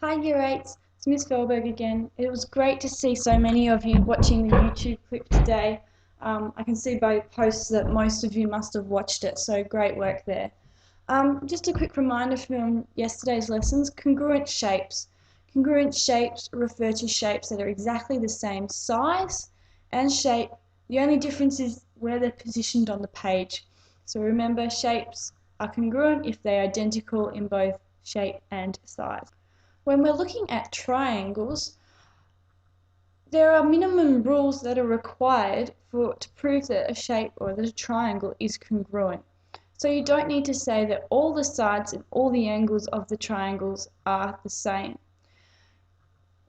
Hi Year 8s, it's Miss Felberg again. It was great to see so many of you watching the YouTube clip today. I can see by posts that most of you must have watched it, so great work there. Just a quick reminder from yesterday's lessons, congruent shapes. Congruent shapes refer to shapes that are exactly the same size and shape. The only difference is where they're positioned on the page. So remember, shapes are congruent if they're identical in both shape and size. When we're looking at triangles, there are minimum rules that are required to prove that a shape or that a triangle is congruent. So you don't need to say that all the sides and all the angles of the triangles are the same.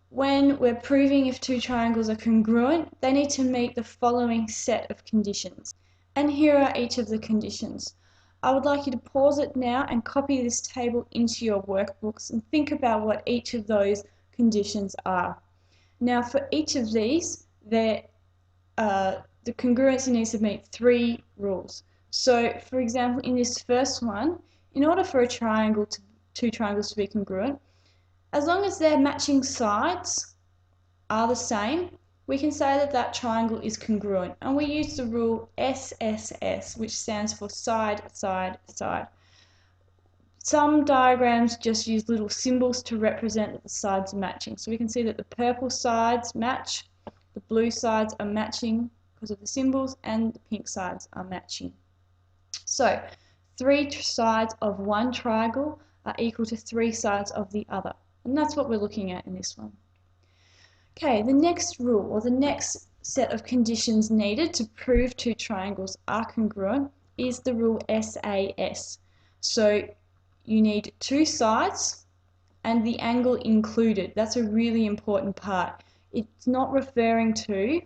When we're proving if two triangles are congruent, they need to meet the following set of conditions. And here are each of the conditions. I would like you to pause it now and copy this table into your workbooks and think about what each of those conditions are. Now for each of these, the congruency needs to meet three rules. So for example, in this first one, in order for a triangle two triangles to be congruent, as long as their matching sides are the same, we can say that that triangle is congruent. And we use the rule SSS, which stands for side, side, side. Some diagrams just use little symbols to represent that the sides are matching. So we can see that the purple sides match, the blue sides are matching because of the symbols, and the pink sides are matching. So three sides of one triangle are equal to three sides of the other. And that's what we're looking at in this one. Okay, the next rule, or the next set of conditions needed to prove two triangles are congruent is the rule SAS. So you need two sides and the angle included. That's a really important part. It's not referring to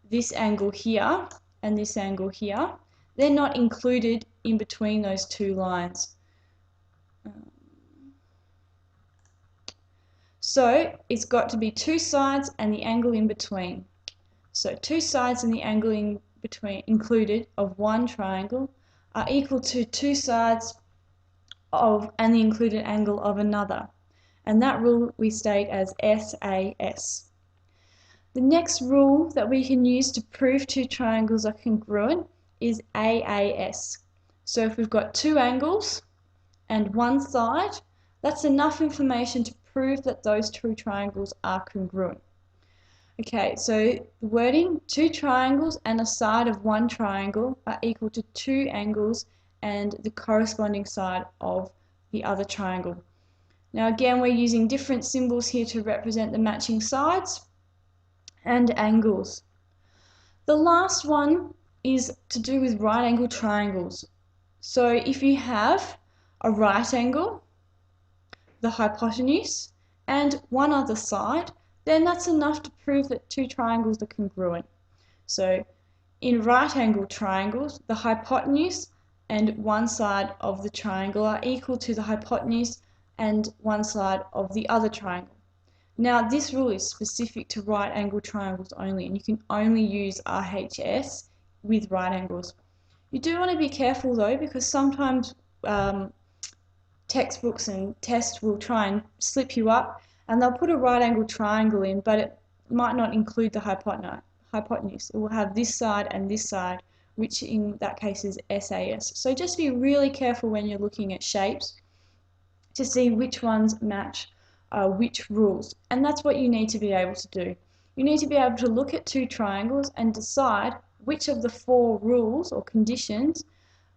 this angle here and this angle here. They're not included in between those two lines. So it's got to be two sides and the angle in between. So two sides and the angle in between included of one triangle are equal to two sides of and the included angle of another. And that rule we state as SAS. The next rule that we can use to prove two triangles are congruent is AAS. So if we've got two angles and one side, that's enough information to prove that those two triangles are congruent. Okay, so the wording, two triangles and a side of one triangle are equal to two angles and the corresponding side of the other triangle. Now again, we're using different symbols here to represent the matching sides and angles. The last one is to do with right angle triangles. So if you have a right angle, the hypotenuse, and one other side, then that's enough to prove that two triangles are congruent. So in right angle triangles, the hypotenuse and one side of the triangle are equal to the hypotenuse and one side of the other triangle. Now this rule is specific to right angle triangles only, and you can only use RHS with right angles. You do want to be careful though, because sometimes textbooks and tests will try and slip you up and they'll put a right angle triangle in, but it might not include the hypotenuse. It will have this side and this side, which in that case is SAS. So just be really careful when you're looking at shapes to see which ones match which rules. And that's what you need to be able to do. You need to be able to look at two triangles and decide which of the four rules or conditions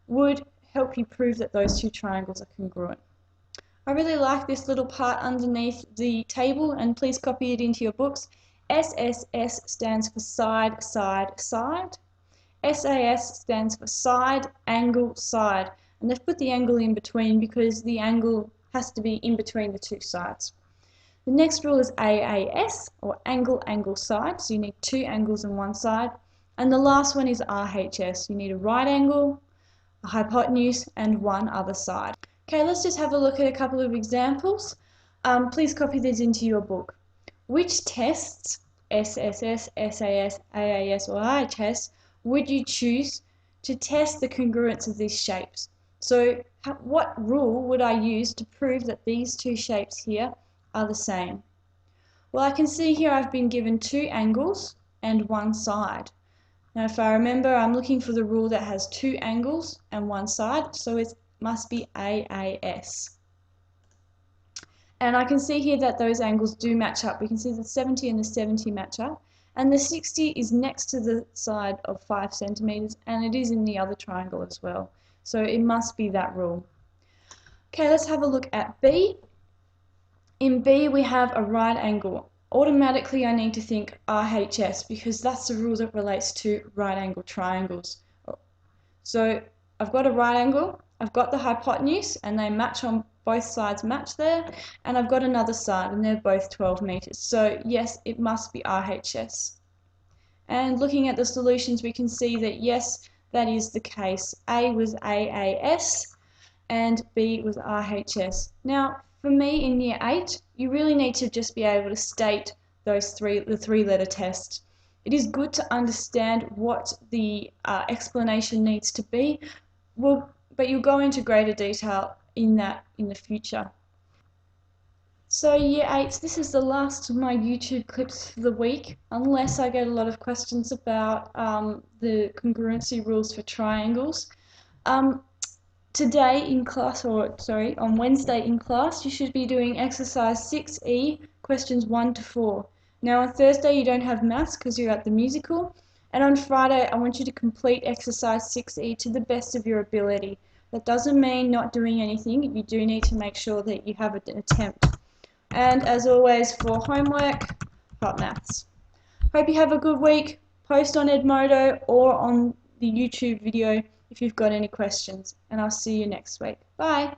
would help you prove that those two triangles are congruent. I really like this little part underneath the table, and please copy it into your books. SSS stands for side, side, side. SAS stands for side, angle, side. And they've put the angle in between because the angle has to be in between the two sides. The next rule is AAS, or angle, angle, side. So you need two angles on one side. And the last one is RHS. You need a right angle, a hypotenuse, and one other side. Okay, let's just have a look at a couple of examples. Please copy these into your book. Which tests, SSS, SAS, AAS, or RHS, would you choose to test the congruence of these shapes? So what rule would I use to prove that these two shapes here are the same? Well, I can see here I've been given two angles and one side. Now if I remember, I'm looking for the rule that has two angles and one side, so it must be AAS. And I can see here that those angles do match up. We can see the 70 and the 70 match up. And the 60 is next to the side of 5 centimeters, and it is in the other triangle as well. So it must be that rule. Okay, let's have a look at B. In B, we have a right angle. Automatically, I need to think RHS because that's the rule that relates to right angle triangles. So I've got a right angle, I've got the hypotenuse, and they match on both sides match there, and I've got another side, and they're both 12 meters. So yes, it must be RHS. And looking at the solutions, we can see that yes, that is the case. A was AAS, and B was RHS. Now, for me in year 8, you really need to just be able to state the three-letter test. It is good to understand what the explanation needs to be, but you'll go into greater detail in that in the future. So year 8, this is the last of my YouTube clips for the week, unless I get a lot of questions about the congruency rules for triangles. Today in class, on Wednesday in class, you should be doing exercise 6E, questions 1 to 4. Now on Thursday you don't have maths because you're at the musical, and on Friday I want you to complete exercise 6E to the best of your ability. That doesn't mean not doing anything, you do need to make sure that you have an attempt. And as always for homework, hot maths. Hope you have a good week. Post on Edmodo or on the YouTube video if you've got any questions, and I'll see you next week. Bye.